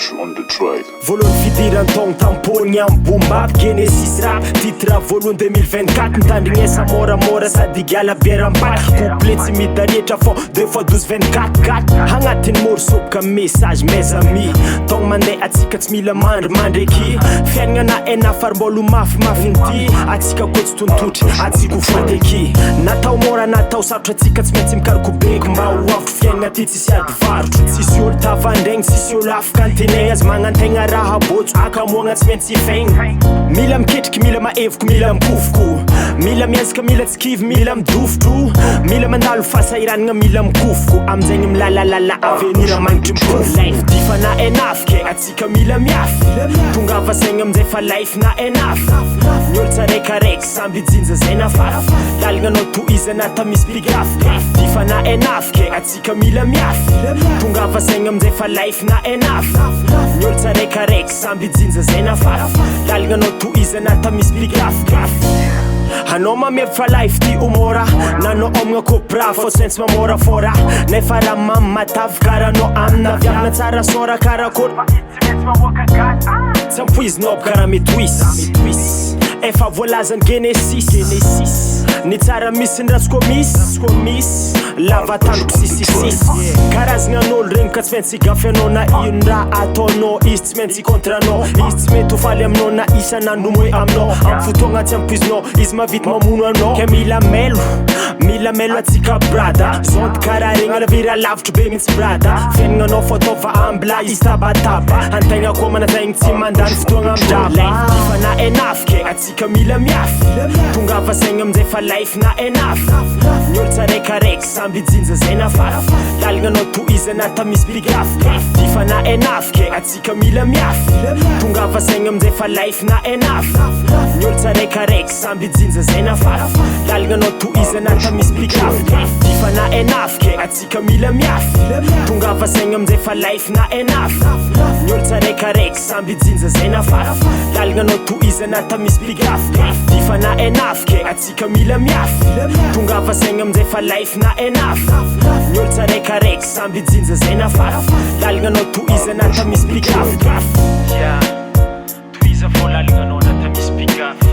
Brej on the track. Voalohany fidiran-taogno tampony amin'ny boom-bap Genesisy Rap titre voalohany 2024 mitandrignesa moramora sady giala beram-baky couplet tsy midaretra fô 2 fois 12 24 agnatin'ny morceau-boka message mes amis taogno mandeha atsika tsy mila mandry eky fiaignana enafa ary mbôlo mafimafy atsika koa tsy tontotry atsika ho faty eky natao mora natao sarotra atsika tsy maintsy mikarikobeko mba ho avotro fiaignana ty tsisy ady varotro tsisy olo tavandraigny tsisy olo afaka antenay azy magnantegna raha bôtso akamoagna tsy maintsy ifaigny mila miketriky mila maevoko mila mikofoko mila miezaka mila tsy kivy mila midofotro mila mandalo fahasahiranagna mila mikofoko amin'izegny milalalala avenir magnitry mipofo life difana enafike atsika mila miafy tonga vasaigna amin'izay fa life na enafy ny olo tsaraikaraiky samby jinja zay nafafy lalagna anao tohizana ta misy bigafy difana enafike atsika mila miafy tonga vasaigna amin'izay fa life na enafy ny olo tsaraikaraiky samby jinja zay nafafy lalagna anao tohizana ta misy bigafy anao mamevy fa life ty omora nanao omagna kopra fô sentsy mamorafôra nefa raha mamy matavy karaha anao amina viavina tsara sôra karakôry tsy ampoizinao karaha mety wisy efa voalazany Genesisy ny tsara misy ny ratsy koa misy lava tandroko sisisisy karazagna an'olo regny ka tsy maintsy gafy anao na ino raha ataonao izy tsy maintsy contre anao izy tsy mety ho faly aminao na isan'andro moe aminao amin'ny fotoagna tsy ampoizinao izy mavity mamono anao ke mila melo atsika brada zonty karaha regny alavira lavitry be mihitsy brada fiaignanao fô ataova ambla izy tabataba antegna koa manataigny tsy mandany fotoagna amdraba difana enafike atsika mila miafy tonga vasaigna amin'izay fa life na enafy ny olo tsaraikaraiky samby jinja zay nafafy lalagna anao tohizana ta misy bigafy difana enafike atsika mila miafy tonga vasaigna amin'izay fa life na enafy ny olo tsaraikaraiky samby jinja zay nafafy lalagna anao tohizana ta misy bigafy difana enafike atsika mila miafy tonga vasaigna amin'izay fa life na enafy ny olo tsaraikaraiky samby jinja zay nafafy lalagna anao tohizana ta misy bigafy difana enafike atsika mila miafy tonga vasaigna amin'izay fa life na enafy ny olo tsaraikaraiky samby jinja zay nafafy lalagna anao tohizana ta misy bigafy tohiza fô lalagna anao na ta misy bigafy